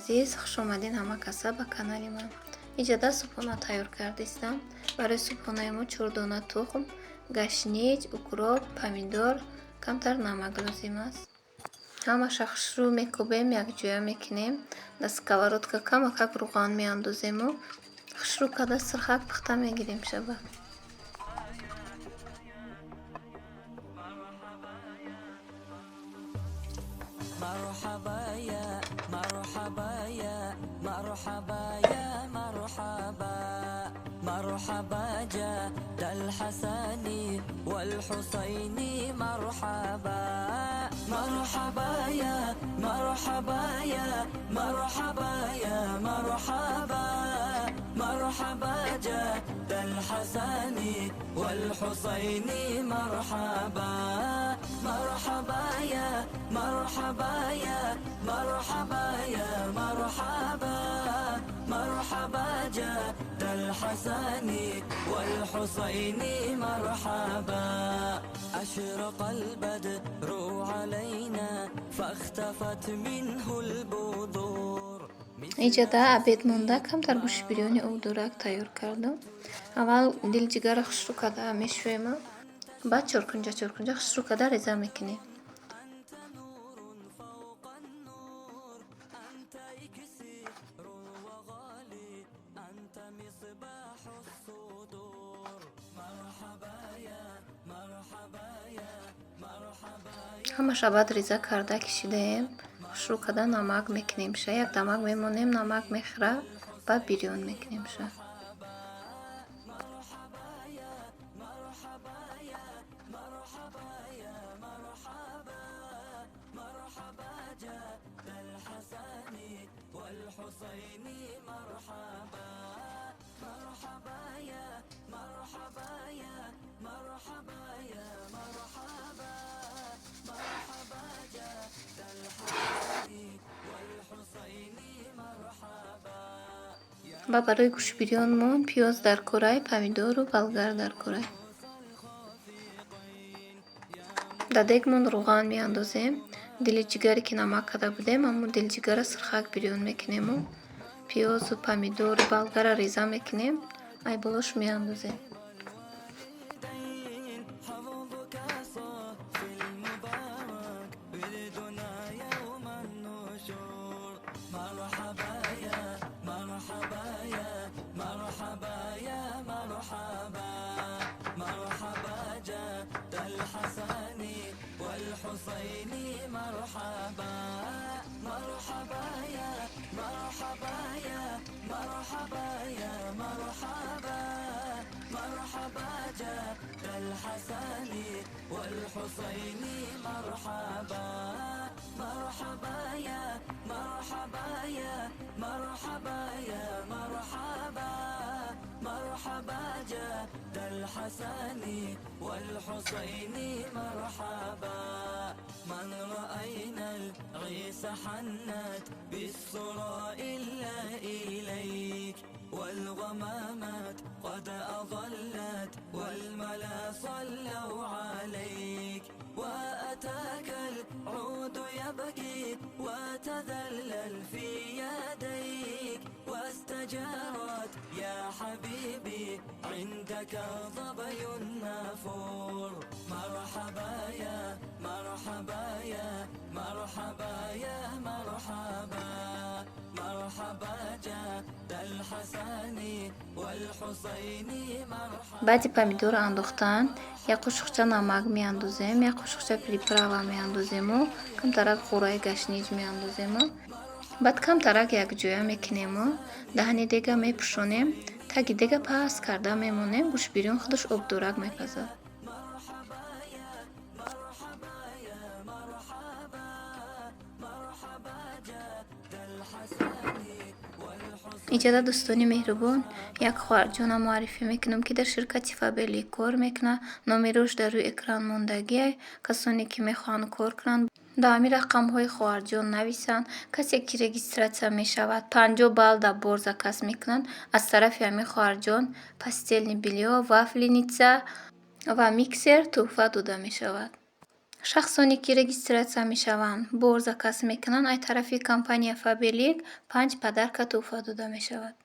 азиз, хуш омадин ҳама каса ба канали ман. Иҷода субҳона тайёр кардистам. Барои субҳонаи мо 4 дона тухм, гашнич, укроп, помидор, камтар намак лозим аст. Ҳамаша хушрӯ мекубем, якҷоя мекунем. Дар сковородка камакак руған меандозему хушрӯ карда сирхак пухта мегирем шаба. مرحبا يا مرحبا يا مرحبا يا مرحبا مرحبا جد الحسن والحسين مرحبا مرحبا يا مرحبا يا مرحبا يا مرحبا مرحبا جد الحسن والحسين مرحبا مرحبا يا مرحبا يا مرحبا يا مرحبا مرحبا جد الحسن والحسين مرحبا أشرق البدر علينا فاختفت منه البذور. Иҷода абед монда камтар гӯши бирёни овдурак тайёр кардам. Аввал дилҷигара хушрӯ карда мешӯем, баъд чоркунҷа хушрӯ карда реза мекунем. ҳамаша баъд реза карда кишидаем. хушрӯ карда намак мекунем ша. Як дамак мемонем, намак мехӯра, баъд бирён мекунем ша. ва барои гӯши бирёнмон пиёз дар кӯрай, помидору болгар дар кӯрай. Дар дегмон руған меандозем. Дили ҷигаре ки намак карда будем, аммо дилҷигара сирхак бирён мекунему. Пиёзу помидору болгара реза мекунем, айболош меандозем. والحسين مرحبا مرحبا يا مرحبا يا مرحبا يا مرحبا مرحبا جد الحسن والحسين مرحبا مرحبا يا مرحبا يا مرحبا يا مرحبا مرحبا جد الحسن والحسين مرحبا من رأينا العيس حنت بالسرى إلا إليك والغمامات قد أضلت والملا صلوا عليك وأتاك العود يبكي وتذلل في يديك واستجارت يا حبيبي عندك ظبي النافور مرحبا يا مرحبا يا مرحبا يا مرحبا مرحبا جد الحسن والحسين مرحبا. баъди помидор андохтан як қошуқча намак меандозем, як қошуқча приправа меандозему, камтарак хӯраи гашнич меандозему. баъд камтарак якҷоя мекунему. даҳни дега мепӯшонем. таги дега паст карда мемонем. гӯши бирён худаш обдорак мепазад. иҷода дӯстони меҳрубон, як хоҳарҷона муаррифӣ мекунам ки дар ширкати Фабели кор мекунад. номи рӯш дар рӯи экран мондагиай. касоне ки мехоҳанд кор кунанд ба ҳамин рақамҳои хоҳарҷон нависанд. касе ки регистратсия мешавад 50 балл дар бор заказ мекунанд. аз тарафи ҳамин хоҳарҷон пастелни белье, вафленица ва миксер тӯҳфа дода мешавад. шахсоне ки регистратсия мешаванд, бор заказ мекунанд, ай тарафи компания Faberlic 5 подарка туҳфа дода мешавад.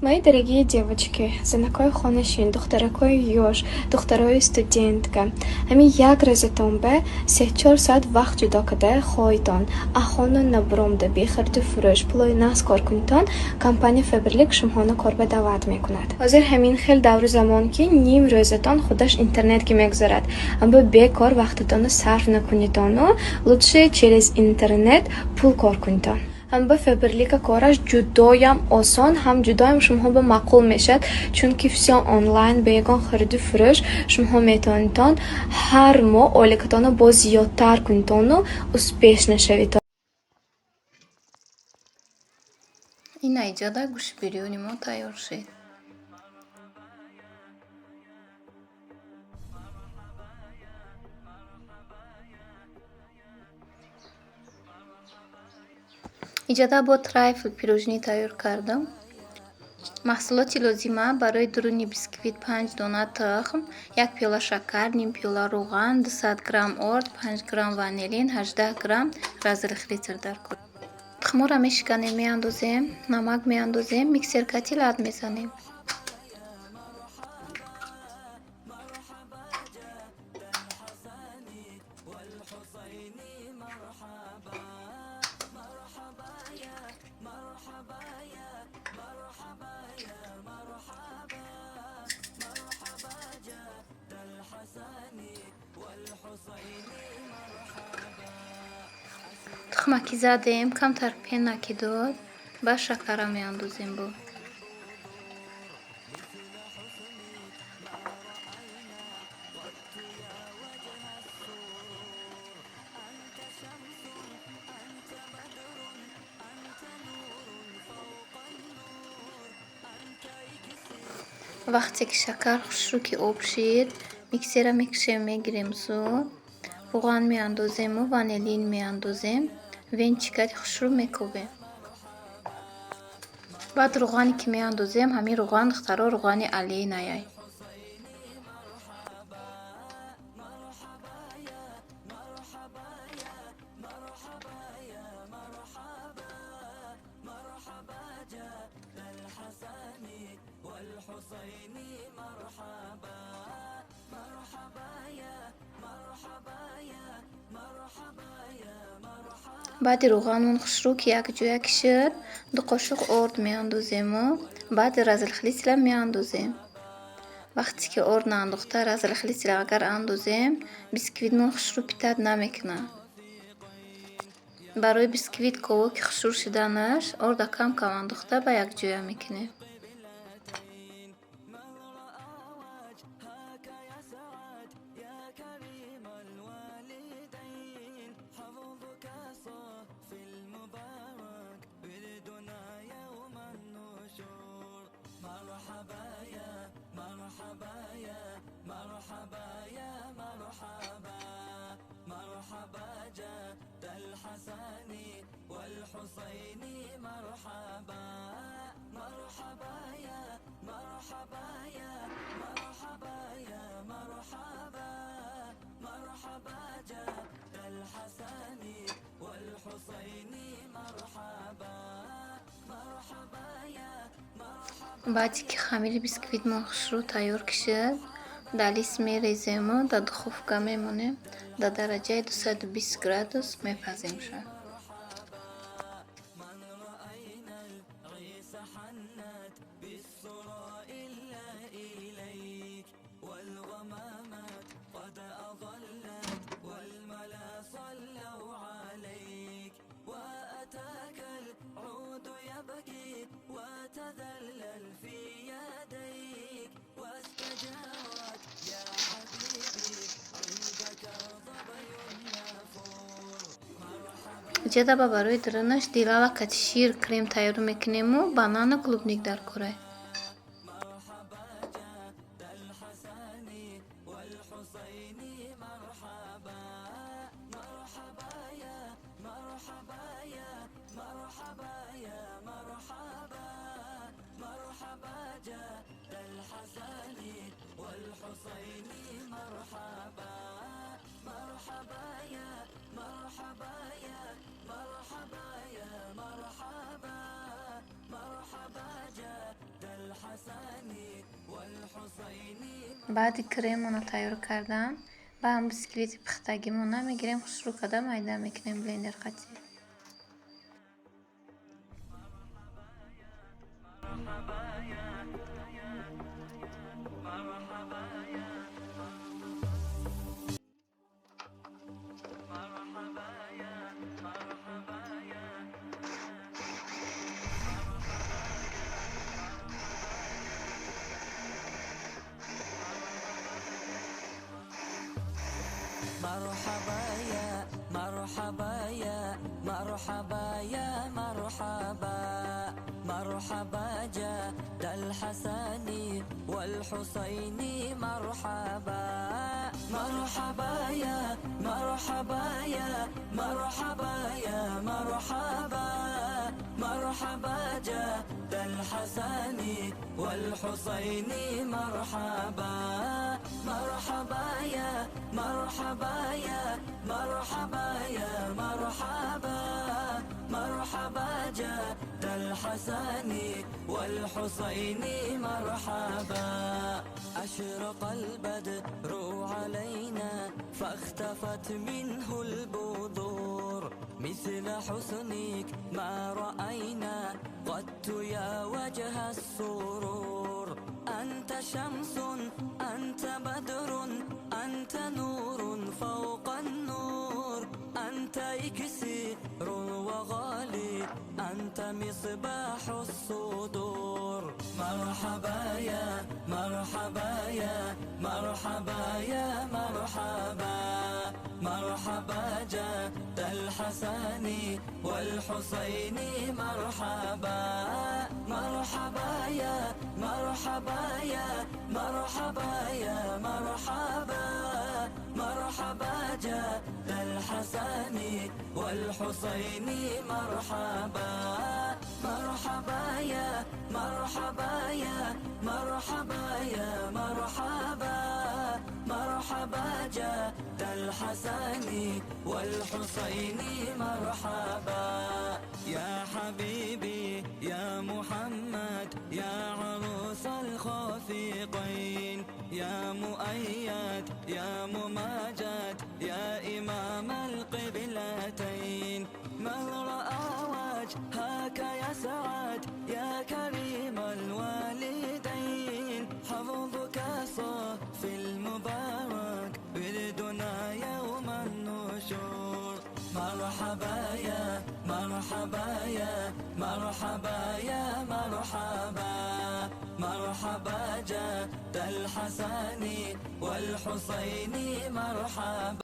Мои дорогие девочки, занакои хонашин, духтаракои ёш, духтарои студентка, ҳамин як рӯзатон ба 3-4 соат вақт ҷудо карда хоҳитон аҳоно набромда бихариду фурӯш пулои нақс кор кунитон, компания Faberlic шумоҳоно корба даъват мекунад. ҳозир ҳамин хел давру замон ки ним рӯзатон худаш интернетки мегузарад, аммо бекор вақтатонро сарф накунитону лучше через интернет пул кор кунитон. ҳам ба Faberlic кораш ҷудоям осон, ҳам ҷудоям шумоҳо ба маъқул мешавад, чунки всё онлайн ба ягон хариду фурӯш шумоҳо метавонитон ҳар моҳ оликатонро боз зиёдтар кунитону успешна шавитон. ин айҷода гӯшбирёни мо тайёр шуд. иҷода бо трайфл пирожнӣ тайёр кардам. маҳсулоти лозима барои дуруни бисквит 5 дона тухм, 1 пиёла шакар, ним пиёла рӯған, 200 грамм орд, 5 грамм ванилин, 18 грамм разрих литр дар кор. тухморо мешиканем, меандозем, намак меандозем, миксер-катил ад мезанем. тухмаки задем, камтар пенаки дод, ба шакара меандозем бо. вақте ки шакар хушруки об шид, миксера мекушем, мегирем зуд, рӯған меандозему ванилин меандозем, венчикади хушрӯ мекобем. баъд рӯғане ки меандозем, ҳамин рӯған духтаро рӯғани алинаяй. баъди рӯғанмон хушрӯки якҷоя ки шуд, 2 қошуқ орд меандозему баъд разилхлитра меандозем. вақте ки орд наандохта разилхлитра агар андозем, бисквитмон хушрӯ питат намекунад. барои бисквит ковоки хушрӯ шуданаш орда кам андохта ба якҷоя мекунем. баъде ки хамири бисквитмон хушрӯ тайёр ки шуд, дар лист мерезему дар духовка мемонем, дар дараҷаи 220 градус мепаземшад. иҷода ба барои дурунаш дилала катишир крем тайёр мекунему банану клубник дар корай. مرحبا يا مرحبا يا مرحبا يا مرحبا مرحبا جد الحسن والحسين. بعد کریمونو تیار کردم با هم بسکویت پختگیمون میگیریم، خوش رو کده میده میکنیم بلندر قطعی. مرحبا يا مرحبا يا مرحبا يا مرحبا مرحبا جد الحسن والحسين مرحبا مرحبا يا مرحبا يا مرحبا يا مرحبا مرحبا جد الحسن والحسين مرحبا مرحبا يا مرحبا يا مرحبا يا مرحبا مرحبا جد الحسن والحسين مرحبا. أشرق البدر علينا فاختفت منه البذور مثل حسنك ما رأينا قدت يا وجه السرور. أنت شمس أنت بدر أنت نور فوق النور أنت إكسير وغالي أنت مصباح الصدور. مرحبا يا مرحبا يا مرحبا يا مرحبا مرحبا جد الحسن والحسين مرحبا مرحبا يا مرحبا يا مرحبا يا مرحبا مرحبا جد الحسن والحسين مرحبا مرحبا يا مرحبا يا مرحبا يا مرحبا مرحبا جد الحسن والحسين مرحبا. يا حبيبي يا محمد يا عروس الخافقين يا مؤيد يا مماجد يا إمام القبلتين. من رأى وجهك يسعد يا كريم الوالدين حفظك صافي المبارك بردنا يوم النشور. مرحبا يا مرحبا يا مرحبا يا مرحبا مرحبا جد الحسن والحسين مرحبا.